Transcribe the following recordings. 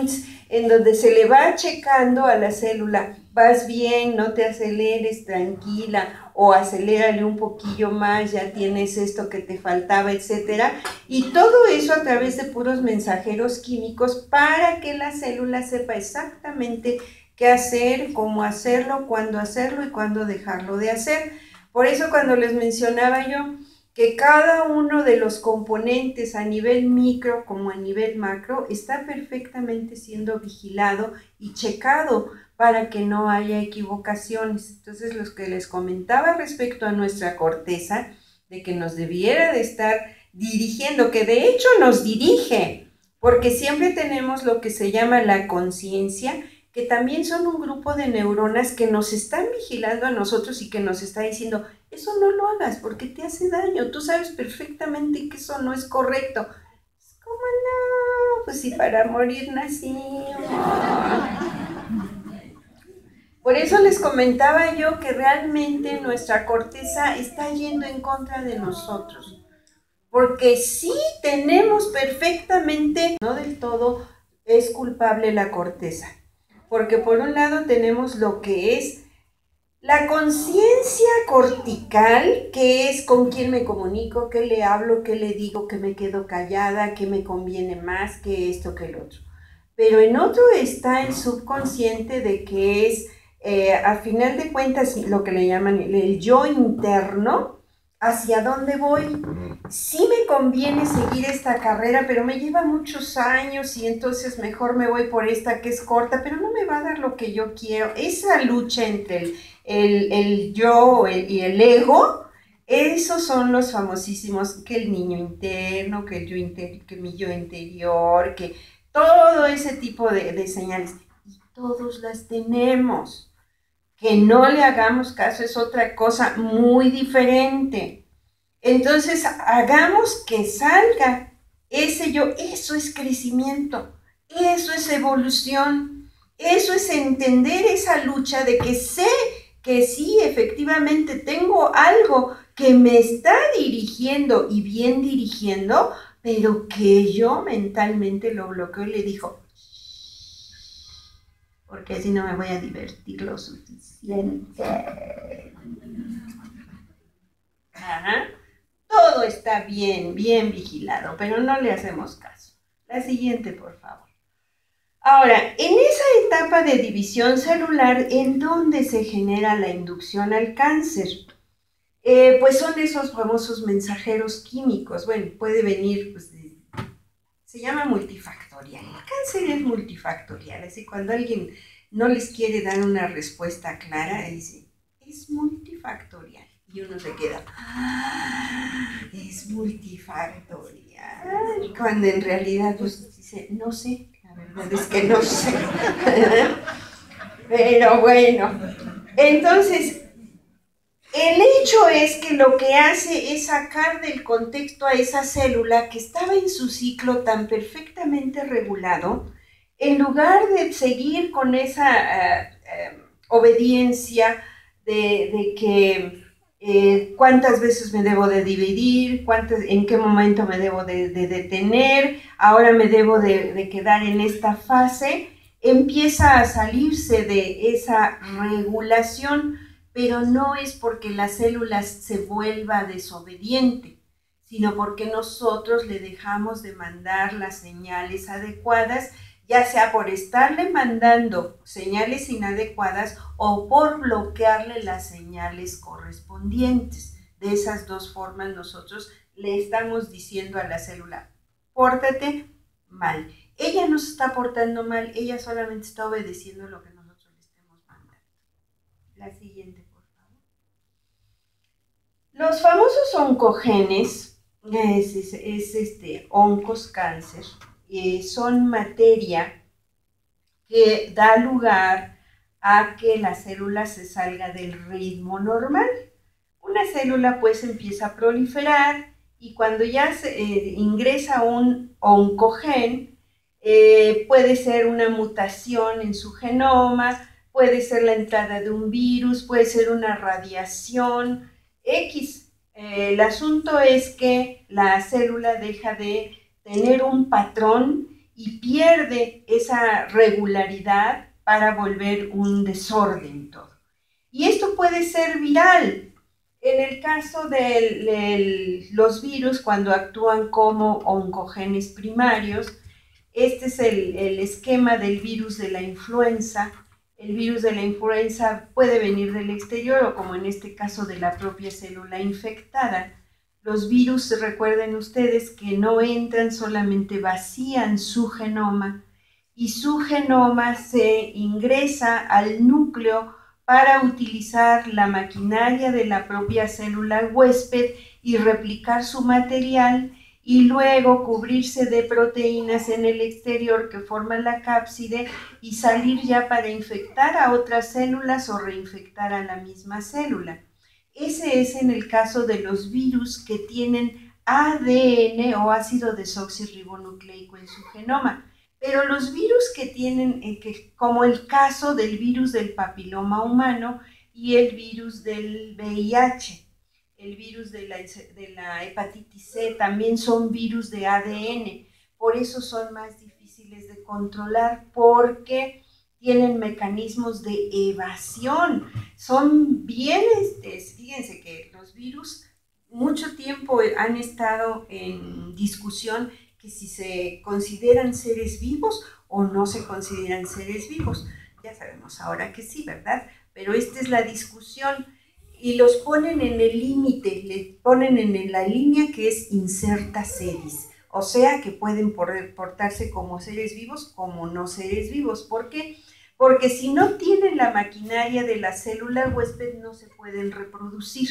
points en donde se le va checando a la célula, vas bien, no te aceleres, tranquila, o acelérale un poquillo más, ya tienes esto que te faltaba, etcétera. Y todo eso a través de puros mensajeros químicos para que la célula sepa exactamente qué hacer, cómo hacerlo, cuándo hacerlo y cuándo dejarlo de hacer. Por eso cuando les mencionaba yo que cada uno de los componentes a nivel micro como a nivel macro está perfectamente siendo vigilado y checado para que no haya equivocaciones. Entonces, lo que les comentaba respecto a nuestra corteza, de que nos debiera de estar dirigiendo, que de hecho nos dirige, porque siempre tenemos lo que se llama la conciencia, que también son un grupo de neuronas que nos están vigilando a nosotros y que nos está diciendo, eso no lo hagas porque te hace daño, tú sabes perfectamente que eso no es correcto. ¿Cómo no? Pues si para morir nacimos. Por eso les comentaba yo que realmente nuestra corteza está yendo en contra de nosotros. Porque sí tenemos perfectamente, no del todo es culpable la corteza. Porque por un lado tenemos lo que es la conciencia cortical, que es con quién me comunico, qué le hablo, qué le digo, que me quedo callada, qué me conviene más, que esto, que el otro. Pero en otro está el subconsciente de que es, a final de cuentas, lo que le llaman el yo interno, hacia dónde voy. Sí me conviene seguir esta carrera, pero me lleva muchos años y entonces mejor me voy por esta que es corta, pero no me va a dar lo que yo quiero. Esa lucha entre el yo y el ego, esos son los famosísimos, que el niño interno, que el yo que mi yo interior, que todo ese tipo de señales. Y todos las tenemos. Que no le hagamos caso es otra cosa muy diferente. Entonces, hagamos que salga ese yo. Eso es crecimiento, eso es evolución, eso es entender esa lucha de que sé que sí, efectivamente tengo algo que me está dirigiendo y bien dirigiendo, pero que yo mentalmente lo bloqueo y le digo, porque así no me voy a divertir lo suficiente. Ajá. Todo está bien vigilado, pero no le hacemos caso. La siguiente, por favor. Ahora, en esa etapa de división celular, ¿en dónde se genera la inducción al cáncer? Pues son esos famosos mensajeros químicos. Bueno, puede venir, pues, se llama multifactorial. El cáncer es multifactorial, así cuando alguien no les quiere dar una respuesta clara, dice, es multifactorial. Y uno se queda, es multifactorial. Cuando en realidad pues dice, no sé, la verdad es que no sé. Pero bueno, entonces, el hecho es que lo que hace es sacar del contexto a esa célula que estaba en su ciclo tan perfectamente regulado, en lugar de seguir con esa obediencia de que cuántas veces me debo de dividir, en qué momento me debo de detener, ahora me debo de quedar en esta fase, empieza a salirse de esa regulación, pero no es porque la célula se vuelva desobediente, sino porque nosotros le dejamos de mandar las señales adecuadas, ya sea por estarle mandando señales inadecuadas o por bloquearle las señales correspondientes. De esas dos formas nosotros le estamos diciendo a la célula, pórtate mal. Ella no se está portando mal, ella solamente está obedeciendo lo que nosotros le estemos mandando. La siguiente, por favor. Los famosos oncogenes, oncos cáncer, son materia que da lugar a que la célula se salga del ritmo normal. Una célula pues empieza a proliferar y cuando ya se ingresa un oncogen, puede ser una mutación en su genoma, puede ser la entrada de un virus, puede ser una radiación X. El asunto es que la célula deja de tener un patrón y pierde esa regularidad para volver un desorden todo. Y esto puede ser viral. En el caso de los virus, cuando actúan como oncogenes primarios, este es el esquema del virus de la influenza. El virus de la influenza puede venir del exterior o, como en este caso, de la propia célula infectada. Los virus, recuerden ustedes que no entran, solamente vacían su genoma y su genoma se ingresa al núcleo para utilizar la maquinaria de la propia célula huésped y replicar su material y luego cubrirse de proteínas en el exterior que forman la cápside y salir ya para infectar a otras células o reinfectar a la misma célula. Ese es en el caso de los virus que tienen ADN o ácido desoxirribonucleico en su genoma. Pero los virus que tienen, como el caso del virus del papiloma humano y el virus del VIH, el virus de la hepatitis C, también son virus de ADN. Por eso son más difíciles de controlar, porque tienen mecanismos de evasión. Son bien, fíjense que los virus mucho tiempo han estado en discusión que si se consideran seres vivos o no se consideran seres vivos. Ya sabemos ahora que sí, ¿verdad? Pero esta es la discusión y los ponen en el límite, le ponen en la línea que es incerta sedis, o sea que pueden portarse como seres vivos como no seres vivos. ¿Por qué? Porque si no tienen la maquinaria de la célula huésped no se pueden reproducir.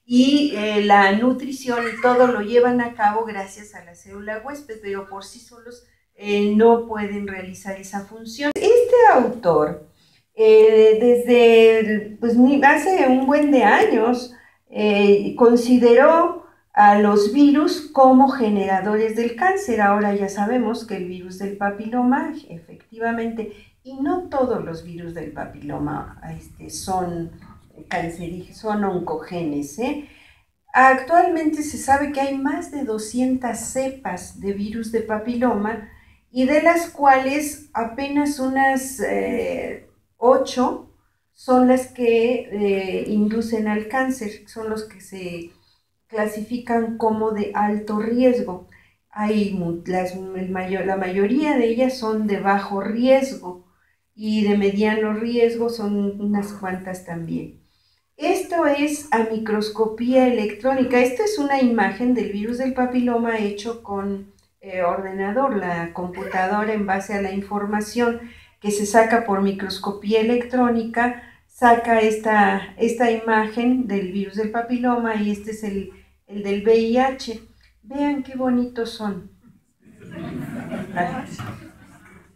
Y la nutrición y todo lo llevan a cabo gracias a la célula huésped, pero por sí solos no pueden realizar esa función. Este autor, desde hace un buen de años, consideró a los virus como generadores del cáncer. Ahora ya sabemos que el virus del papiloma, efectivamente, y no todos los virus del papiloma son cancerígenos, son oncogenes. Actualmente se sabe que hay más de 200 cepas de virus de papiloma y de las cuales apenas unas 8 son las que inducen al cáncer, son los que se clasifican como de alto riesgo. La mayoría de ellas son de bajo riesgo y de mediano riesgo son unas cuantas también. Esto es a microscopía electrónica. Esta es una imagen del virus del papiloma hecho con ordenador, la computadora, en base a la información que se saca por microscopía electrónica, saca esta imagen del virus del papiloma y este es el del VIH. Vean qué bonitos son.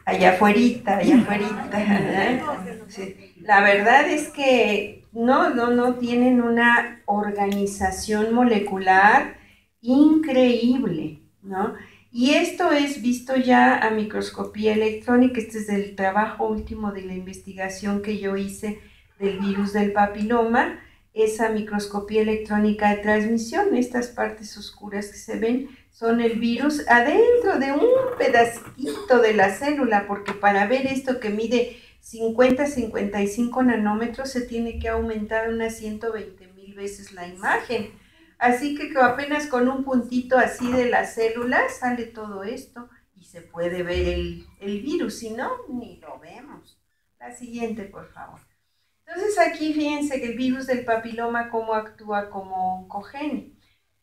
Allá afuerita, allá afuerita. Sí. La verdad es que no tienen una organización molecular increíble, ¿no? Y esto es visto ya a microscopía electrónica. Este es el trabajo último de la investigación que yo hice del virus del papiloma, esa microscopía electrónica de transmisión. Estas partes oscuras que se ven son el virus adentro de un pedacito de la célula, porque para ver esto que mide 50-55 nanómetros se tiene que aumentar unas 120,000 veces la imagen. Así que apenas con un puntito así de la célula sale todo esto y se puede ver el virus, si no, ni lo vemos. La siguiente, por favor. Entonces aquí fíjense que el virus del papiloma cómo actúa como oncogene.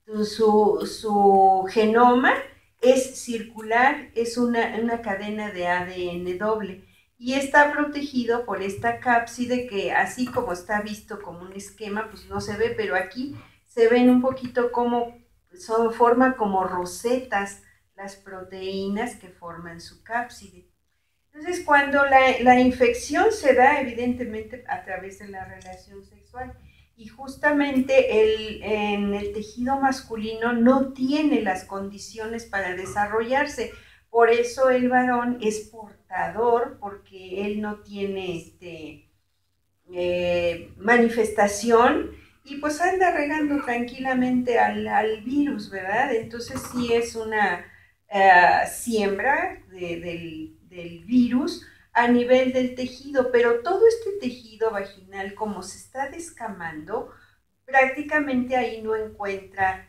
Su genoma es circular, es una cadena de ADN doble y está protegido por esta cápside que, así como está visto como un esquema, pues no se ve, pero aquí se ven un poquito como forma como rosetas las proteínas que forman su cápside. Entonces, cuando la infección se da, evidentemente, a través de la relación sexual, y justamente en el tejido masculino no tiene las condiciones para desarrollarse, por eso el varón es portador, porque él no tiene manifestación, y pues anda regando tranquilamente al virus, ¿verdad? Entonces sí es una siembra del virus a nivel del tejido, pero todo este tejido vaginal, como se está descamando, prácticamente ahí no encuentra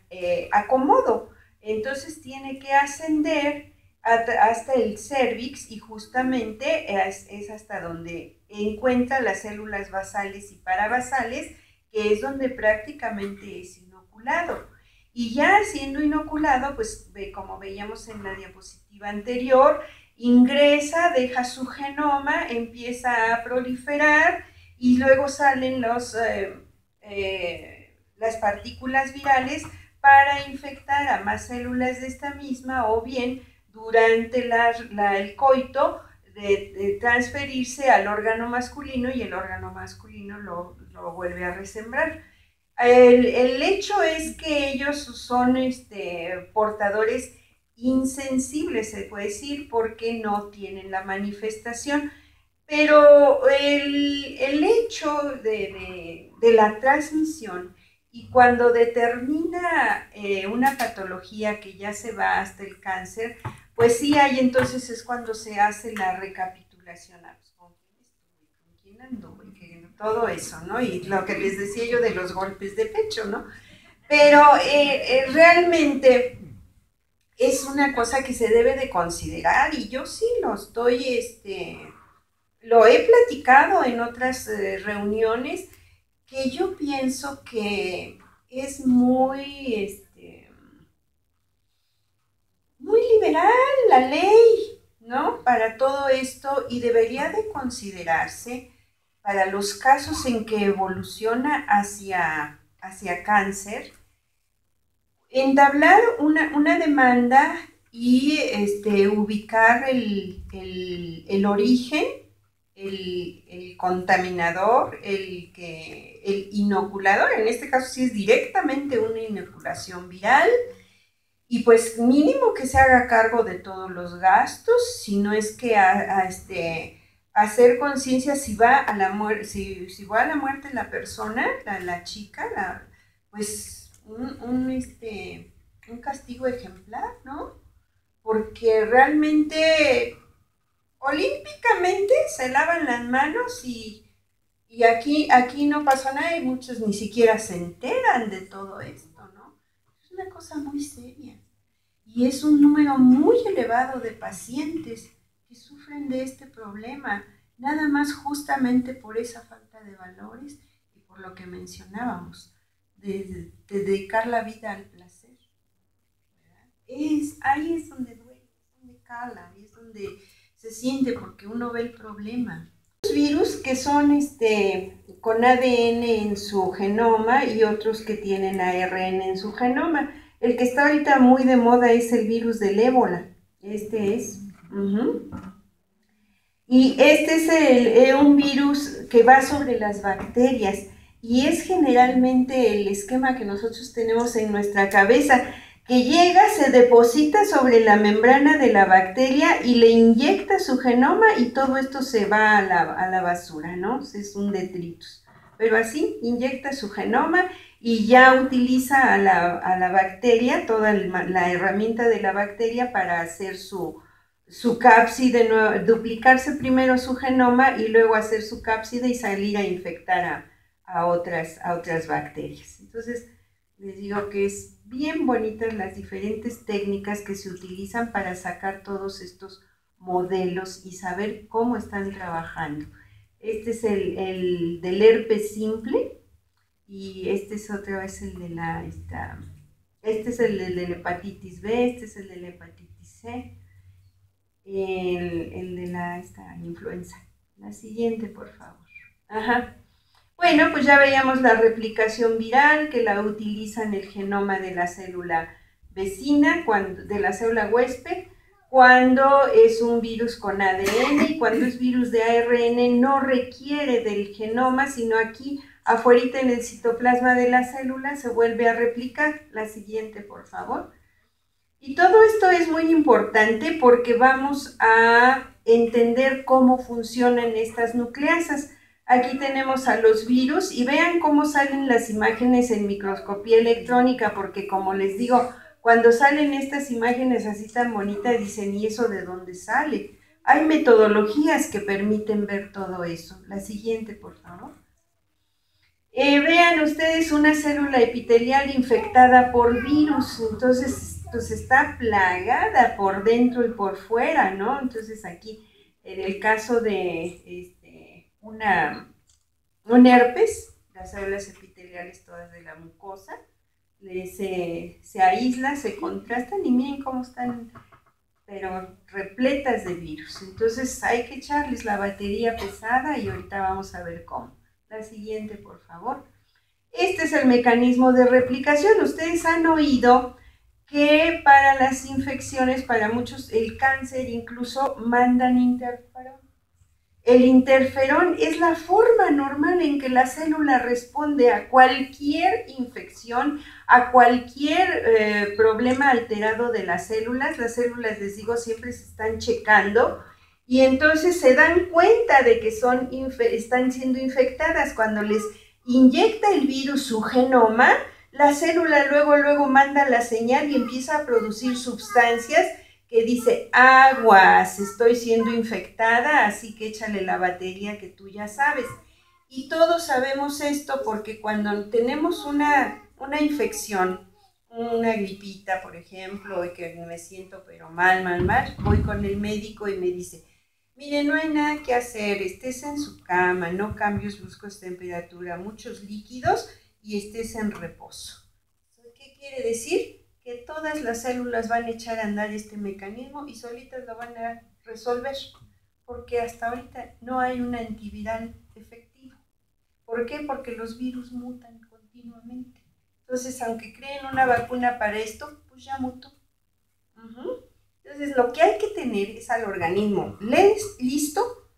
acomodo. Entonces tiene que ascender hasta el cérvix y justamente es hasta donde encuentra las células basales y parabasales, que es donde prácticamente es inoculado. Y ya siendo inoculado, pues como veíamos en la diapositiva anterior, ingresa, deja su genoma, empieza a proliferar y luego salen las partículas virales para infectar a más células de esta misma, o bien durante el coito de transferirse al órgano masculino y el órgano masculino lo vuelve a resembrar. El hecho es que ellos son portadores insensibles, se puede decir, porque no tienen la manifestación, pero el hecho de la transmisión y cuando determina una patología que ya se va hasta el cáncer, pues sí, ahí entonces es cuando se hace la recapitulación, ¿con quién estuve? ¿Con quién anduve? Todo eso, ¿no? Y lo que les decía yo de los golpes de pecho, ¿no? Pero realmente es una cosa que se debe de considerar y yo sí lo he platicado en otras reuniones, que yo pienso que es muy liberal la ley, ¿no? Para todo esto, y debería de considerarse para los casos en que evoluciona hacia cáncer, entablar una demanda y ubicar el origen, el contaminador, el inoculador. En este caso sí es directamente una inoculación viral, y pues mínimo que se haga cargo de todos los gastos, si no es que hacer conciencia si va a la muerte, si va a la muerte la persona, la chica, pues un castigo ejemplar, ¿no? Porque realmente olímpicamente se lavan las manos y aquí no pasa nada, y muchos ni siquiera se enteran de todo esto, ¿no? Es una cosa muy seria y es un número muy elevado de pacientes que sufren de este problema, nada más justamente por esa falta de valores y por lo que mencionábamos, de dedicar la vida al placer. Ahí es donde duele, es donde cala, ahí es donde se siente, porque uno ve el problema. Los virus que son con ADN en su genoma y otros que tienen ARN en su genoma. El que está ahorita muy de moda es el virus del ébola. Y este es un virus que va sobre las bacterias y es generalmente el esquema que nosotros tenemos en nuestra cabeza, que llega, se deposita sobre la membrana de la bacteria y le inyecta su genoma y todo esto se va a la basura, ¿no? Es un detritus. Pero así, inyecta su genoma y ya utiliza a la bacteria, toda la herramienta de la bacteria para hacer su cápside, duplicarse primero su genoma y luego hacer su cápside y salir a infectar a otras bacterias. Entonces, les digo que es bien bonitas las diferentes técnicas que se utilizan para sacar todos estos modelos y saber cómo están trabajando. Este es el del herpes simple y este es otra vez el de este es el de la hepatitis B, este es el de la hepatitis C, el de la influenza. La siguiente, por favor. Ajá. Bueno, pues ya veíamos la replicación viral, que la utilizan el genoma de la célula vecina, de la célula huésped, cuando es un virus con ADN, y cuando es virus de ARN no requiere del genoma, sino aquí afuera en el citoplasma de la célula se vuelve a replicar. La siguiente, por favor. Y todo esto es muy importante porque vamos a entender cómo funcionan estas nucleasas. Aquí tenemos a los virus y vean cómo salen las imágenes en microscopía electrónica, porque como les digo, cuando salen estas imágenes así tan bonitas, dicen, ¿y eso de dónde sale? Hay metodologías que permiten ver todo eso. La siguiente, por favor. Vean ustedes una célula epitelial infectada por virus, entonces pues está plagada por dentro y por fuera, ¿no? Entonces aquí, en el caso de un herpes, las células epiteliales todas de la mucosa, se aíslan, se contrastan y miren cómo están, pero repletas de virus. Entonces hay que echarles la batería pesada y ahorita vamos a ver cómo. La siguiente, por favor. Este es el mecanismo de replicación. Ustedes han oído que para las infecciones, para muchos, el cáncer incluso mandan interferón. El interferón es la forma normal en que la célula responde a cualquier infección, a cualquier problema alterado de las células. Las células, les digo, siempre se están checando y entonces se dan cuenta de que están siendo infectadas. Cuando les inyecta el virus su genoma, la célula luego manda la señal y empieza a producir sustancias que dice, aguas, estoy siendo infectada, así que échale la batería que tú ya sabes. Y todos sabemos esto porque cuando tenemos una infección, una gripita, por ejemplo, y que me siento pero mal, voy con el médico y me dice, mire, no hay nada que hacer, estés en su cama, no cambios bruscos de temperatura, muchos líquidos y estés en reposo. ¿Qué quiere decir? Que todas las células van a echar a andar este mecanismo y solitas lo van a resolver, porque hasta ahorita no hay un antiviral efectivo. ¿Por qué? Porque los virus mutan continuamente. Entonces, aunque creen una vacuna para esto, pues ya mutó. Entonces, lo que hay que tener es al organismo listo,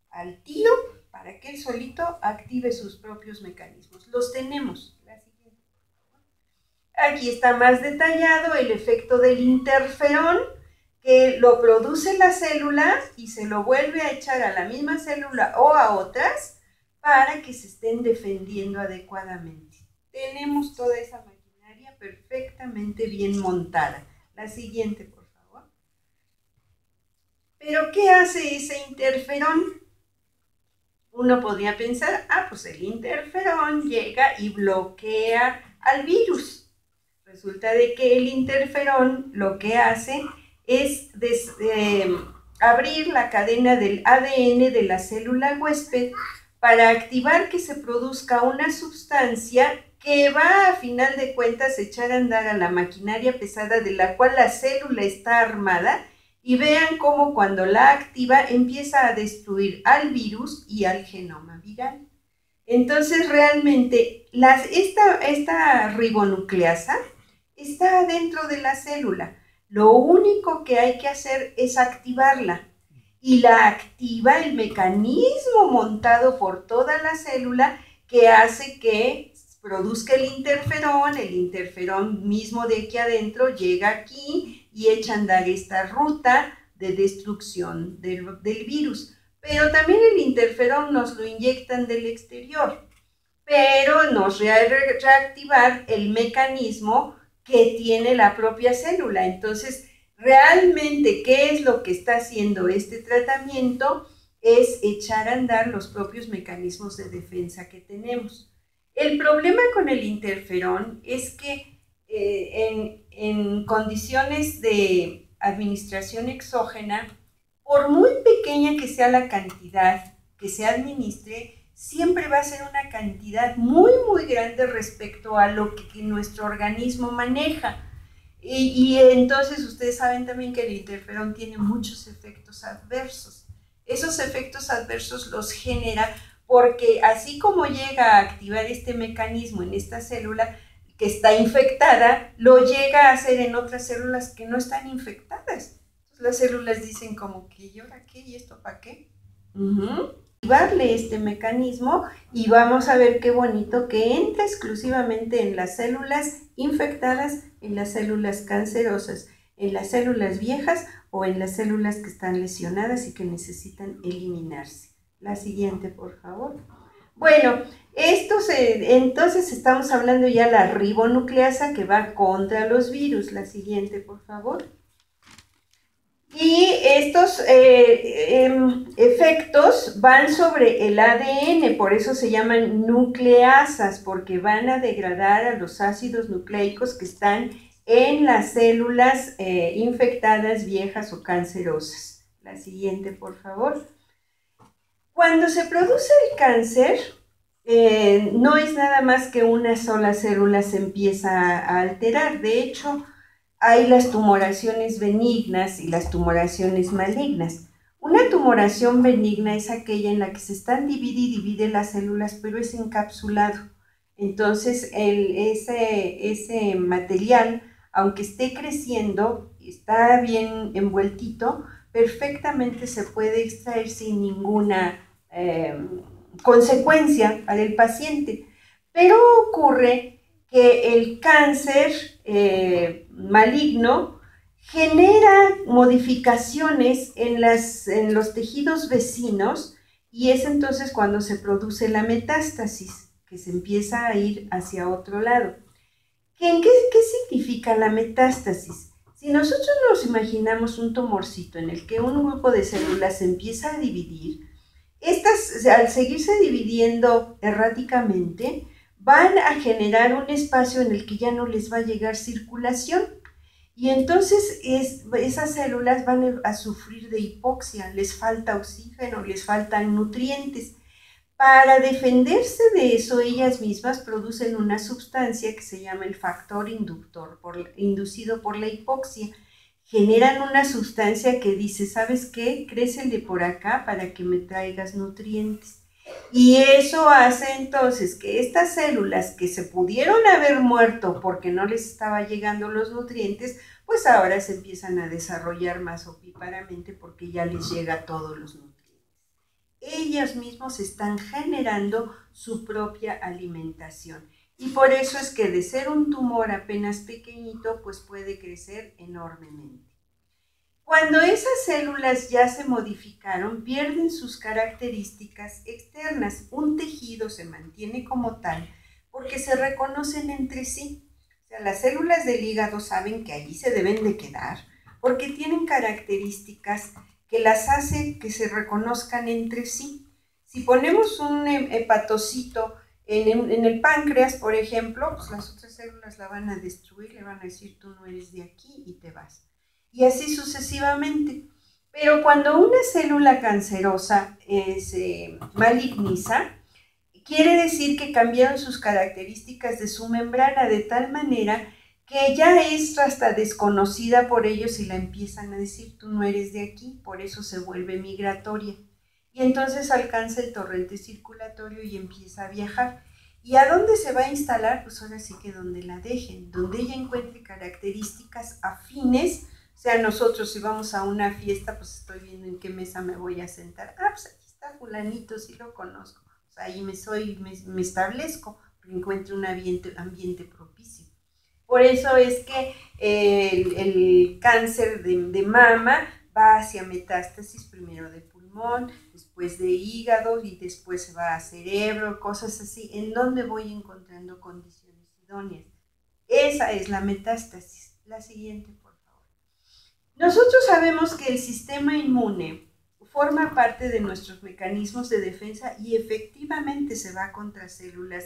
al tiro, para que él solito active sus propios mecanismos. Los tenemos. Aquí está más detallado el efecto del interferón, que lo produce la célula y se lo vuelve a echar a la misma célula o a otras para que se estén defendiendo adecuadamente. Tenemos toda esa maquinaria perfectamente bien montada. La siguiente, por favor. ¿Pero qué hace ese interferón? Uno podría pensar, pues el interferón llega y bloquea al virus. Resulta de que el interferón lo que hace es abrir la cadena del ADN de la célula huésped para activar que se produzca una sustancia que va a final de cuentas echar a andar a la maquinaria pesada de la cual la célula está armada, y vean cómo cuando la activa empieza a destruir al virus y al genoma viral. Entonces realmente esta ribonucleasa está dentro de la célula. Lo único que hay que hacer es activarla. Y la activa el mecanismo montado por toda la célula que hace que produzca el interferón mismo de aquí adentro llega aquí y echa a andar esta ruta de destrucción del virus. Pero también el interferón nos lo inyectan del exterior, pero nos reactivar el mecanismo que tiene la propia célula. Entonces, realmente, ¿qué es lo que está haciendo este tratamiento? Es echar a andar los propios mecanismos de defensa que tenemos. El problema con el interferón es que en condiciones de administración exógena, por muy pequeña que sea la cantidad que se administre, siempre va a ser una cantidad muy grande respecto a lo que nuestro organismo maneja. Y entonces ustedes saben también que el interferón tiene muchos efectos adversos. Esos efectos adversos los genera porque así como llega a activar este mecanismo en esta célula que está infectada, lo llega a hacer en otras células que no están infectadas. Entonces las células dicen como que, ¿y ahora qué? ¿Y esto para qué? Activarle este mecanismo y vamos a ver qué bonito que entra exclusivamente en las células infectadas, en las células cancerosas, en las células viejas o en las células que están lesionadas y que necesitan eliminarse. La siguiente, por favor. Bueno, entonces estamos hablando ya de la ribonucleasa que va contra los virus. La siguiente, por favor. Y estos efectos van sobre el ADN, por eso se llaman nucleasas, porque van a degradar a los ácidos nucleicos que están en las células infectadas, viejas o cancerosas. La siguiente, por favor. Cuando se produce el cáncer, no es nada más que una sola célula se empieza a alterar. De hecho, hay las tumoraciones benignas y las tumoraciones malignas. Una tumoración benigna es aquella en la que se están divide las células, pero es encapsulado. Entonces, ese material, aunque esté creciendo, está bien envueltito, perfectamente se puede extraer sin ninguna consecuencia para el paciente. Pero ocurre que el cáncer maligno genera modificaciones en los tejidos vecinos y es entonces cuando se produce la metástasis, que se empieza a ir hacia otro lado. ¿Qué significa la metástasis? Si nosotros nos imaginamos un tumorcito en el que un grupo de células se empieza a dividir, estas, al seguirse dividiendo erráticamente, van a generar un espacio en el que ya no les va a llegar circulación y entonces esas células van a sufrir de hipoxia, les falta oxígeno, les faltan nutrientes. Para defenderse de eso, ellas mismas producen una sustancia que se llama el factor inductor, inducido por la hipoxia. Generan una sustancia que dice, ¿sabes qué? Crécele por acá para que me traigas nutrientes. Y eso hace entonces que estas células que se pudieron haber muerto porque no les estaba llegando los nutrientes, pues ahora se empiezan a desarrollar más opíparamente porque ya les llega todos los nutrientes. Ellos mismos están generando su propia alimentación. Y por eso es que de ser un tumor apenas pequeñito, pues puede crecer enormemente. Cuando esas células ya se modificaron, pierden sus características externas. Un tejido se mantiene como tal porque se reconocen entre sí. O sea, las células del hígado saben que allí se deben de quedar porque tienen características que las hace que se reconozcan entre sí. Si ponemos un hepatocito en el páncreas, por ejemplo, pues las otras células la van a destruir, le van a decir tú no eres de aquí y te vas. Y así sucesivamente. Pero cuando una célula cancerosa se maligniza, quiere decir que cambiaron sus características de su membrana de tal manera que ya es hasta desconocida por ellos y la empiezan a decir, tú no eres de aquí, por eso se vuelve migratoria. Y entonces alcanza el torrente circulatorio y empieza a viajar. ¿Y a dónde se va a instalar? Pues ahora sí que donde la dejen, donde ella encuentre características afines. O sea, nosotros si vamos a una fiesta, pues estoy viendo en qué mesa me voy a sentar. Ah, pues aquí está fulanito, sí lo conozco. O sea, ahí me establezco, encuentro un ambiente propicio. Por eso es que el cáncer de mama va hacia metástasis, primero de pulmón, después de hígado y después se va a cerebro, cosas así, en donde voy encontrando condiciones idóneas. Esa es la metástasis. La siguiente, por favor. Nosotros sabemos que el sistema inmune forma parte de nuestros mecanismos de defensa y efectivamente se va contra células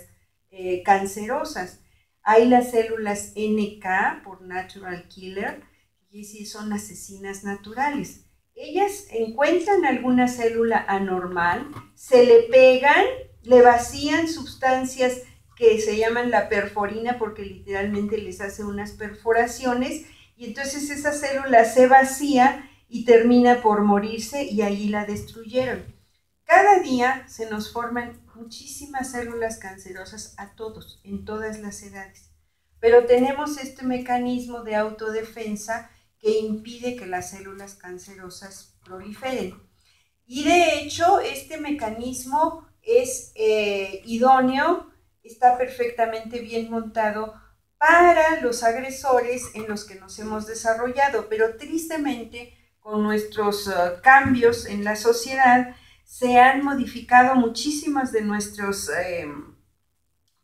cancerosas. Hay las células NK por Natural Killer, y sí son asesinas naturales. Ellas encuentran alguna célula anormal, se le pegan, le vacían sustancias que se llaman la perforina porque literalmente les hace unas perforaciones y entonces esa célula se vacía y termina por morirse y ahí la destruyeron. Cada día se nos forman muchísimas células cancerosas a todos, en todas las edades, pero tenemos este mecanismo de autodefensa que impide que las células cancerosas proliferen. Y de hecho, este mecanismo es idóneo, está perfectamente bien montado para los agresores en los que nos hemos desarrollado, pero tristemente con nuestros cambios en la sociedad se han modificado muchísimos de nuestros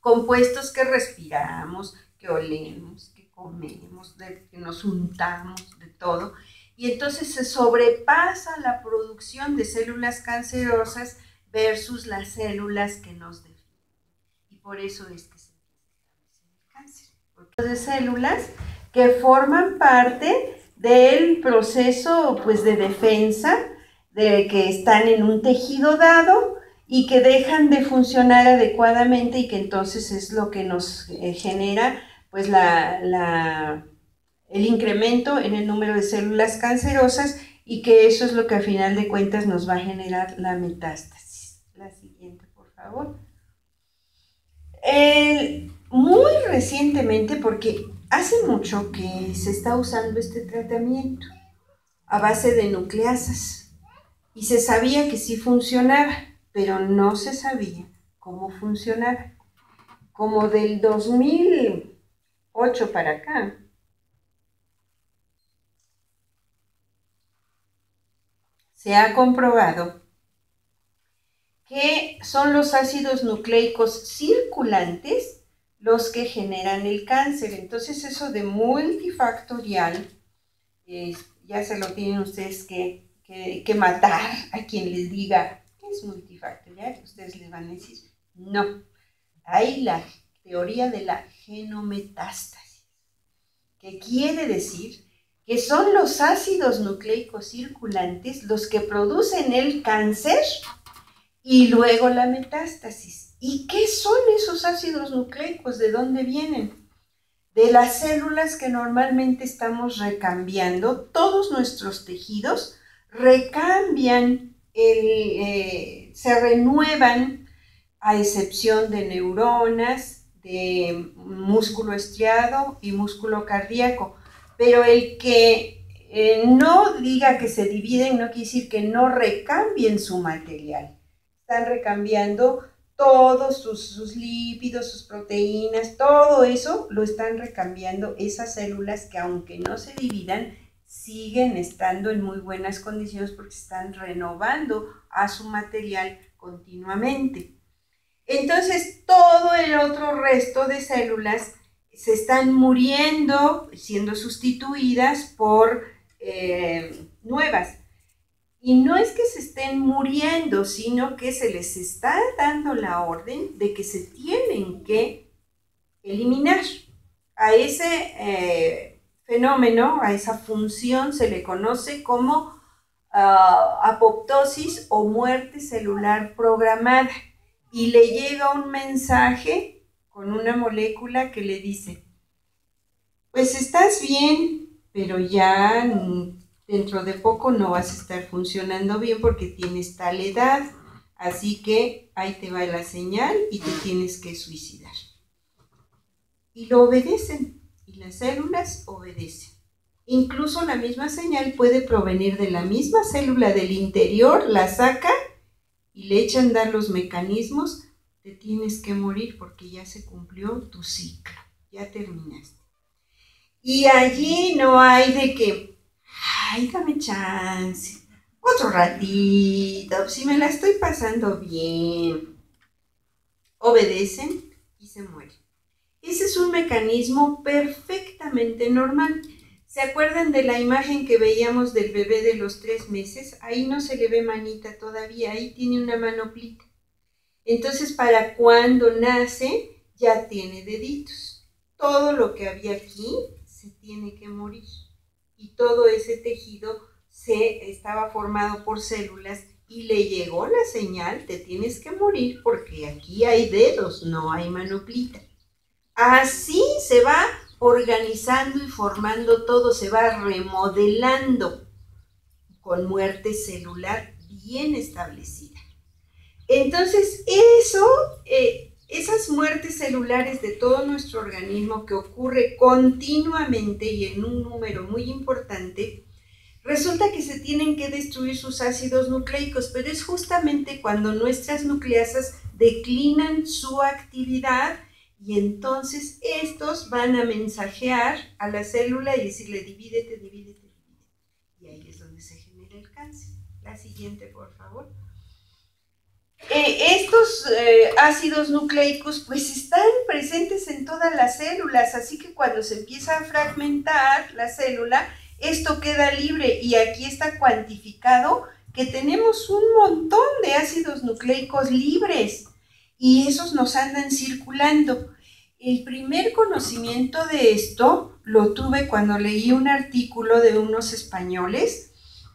compuestos que respiramos, que olemos, que comemos, que nos untamos, de todo. Y entonces se sobrepasa la producción de células cancerosas versus las células que nos defienden. Y por eso es que se empieza el cáncer. Porque de células que forman parte del proceso, pues, de defensa, de que están en un tejido dado y que dejan de funcionar adecuadamente, y que entonces es lo que nos genera, pues, el incremento en el número de células cancerosas, y que eso es lo que a final de cuentas nos va a generar la metástasis. La siguiente, por favor. Muy recientemente, porque hace mucho que se está usando este tratamiento a base de nucleasas, y se sabía que sí funcionaba, pero no se sabía cómo funcionaba. Como del 2008 para acá, se ha comprobado que son los ácidos nucleicos circulantes los que generan el cáncer. Entonces, eso de multifactorial, ya se lo tienen ustedes que matar a quien les diga que es multifactorial. Ustedes les van a decir, no. Hay la teoría de la genometástasis, que quiere decir que son los ácidos nucleicos circulantes los que producen el cáncer y luego la metástasis. ¿Y qué son esos ácidos nucleicos? ¿De dónde vienen? De las células que normalmente estamos recambiando. Todos nuestros tejidos recambian, se renuevan, a excepción de neuronas, de músculo estriado y músculo cardíaco. Pero el que no diga que se dividen no quiere decir que no recambien su material. Están recambiando todos sus lípidos, sus proteínas, todo eso lo están recambiando esas células, que aunque no se dividan, siguen estando en muy buenas condiciones porque están renovando a su material continuamente. Entonces, todo el otro resto de células se están muriendo, siendo sustituidas por nuevas. Y no es que se estén muriendo, sino que se les está dando la orden de que se tienen que eliminar. A ese fenómeno, a esa función, se le conoce como apoptosis o muerte celular programada. Y le llega un mensaje con una molécula que le dice, pues estás bien, pero ya dentro de poco no vas a estar funcionando bien porque tienes tal edad, así que ahí te va la señal y te tienes que suicidar. Y lo obedecen, y las células obedecen. Incluso la misma señal puede provenir de la misma célula del interior, la saca y le echan a andar los mecanismos, te tienes que morir porque ya se cumplió tu ciclo, ya terminaste. Y allí no hay de que, ay, dame chance, otro ratito, si me la estoy pasando bien. Obedecen y se mueren. Ese es un mecanismo perfectamente normal. ¿Se acuerdan de la imagen que veíamos del bebé de los 3 meses? Ahí no se le ve manita todavía, ahí tiene una manoplita. Entonces, para cuando nace, ya tiene deditos. Todo lo que había aquí se tiene que morir. Y todo ese tejido estaba formado por células y le llegó la señal, te tienes que morir porque aquí hay dedos, no hay manoplita. Así se va organizando y formando todo, se va remodelando con muerte celular bien establecida. Entonces, esas muertes celulares de todo nuestro organismo, que ocurre continuamente y en un número muy importante, resulta que se tienen que destruir sus ácidos nucleicos, pero es justamente cuando nuestras nucleasas declinan su actividad, y entonces estos van a mensajear a la célula y decirle divídete, divídete, divídete. Y ahí es donde se genera el cáncer. La siguiente, por favor. estos ácidos nucleicos pues están presentes en todas las células, así que cuando se empieza a fragmentar la célula, esto queda libre y aquí está cuantificado que tenemos un montón de ácidos nucleicos libres y esos nos andan circulando. El primer conocimiento de esto lo tuve cuando leí un artículo de unos españoles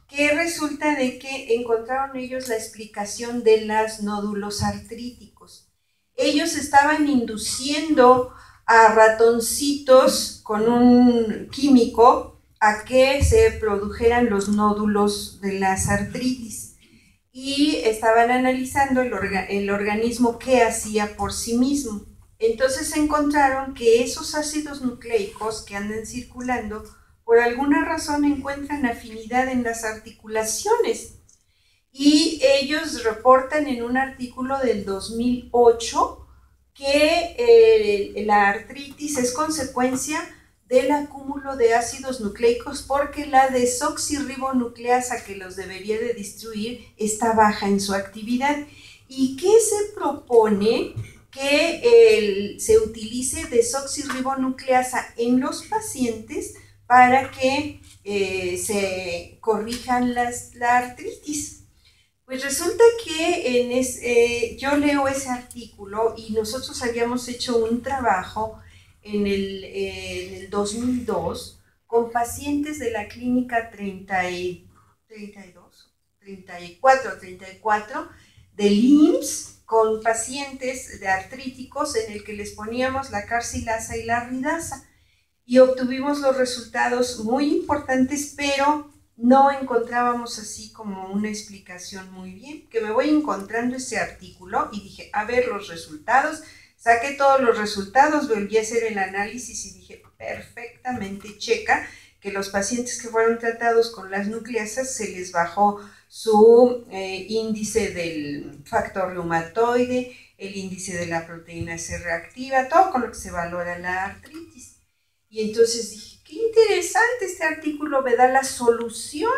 que resulta de que encontraron ellos la explicación de los nódulos artríticos. Ellos estaban induciendo a ratoncitos con un químico a que se produjeran los nódulos de las artritis y estaban analizando el organismo qué hacía por sí mismo. Entonces encontraron que esos ácidos nucleicos que andan circulando por alguna razón encuentran afinidad en las articulaciones y ellos reportan en un artículo del 2008 que la artritis es consecuencia del acúmulo de ácidos nucleicos porque la desoxirribonucleasa que los debería de destruir está baja en su actividad. ¿Y qué se propone? Que se utilice desoxirribonucleasa en los pacientes para que se corrijan la artritis. Pues resulta que yo leo ese artículo y nosotros habíamos hecho un trabajo en el 2002 con pacientes de la clínica 34 del IMSS, con pacientes de artríticos en el que les poníamos la carcilasa y la ridasa y obtuvimos los resultados muy importantes, pero no encontrábamos así como una explicación muy bien, que me voy encontrando ese artículo y dije, a ver los resultados, saqué todos los resultados, volví a hacer el análisis y dije, perfectamente checa que los pacientes que fueron tratados con las nucleasas se les bajó su índice del factor reumatoide, el índice de la proteína C reactiva, todo con lo que se valora la artritis. Y entonces dije, qué interesante, este artículo me da la solución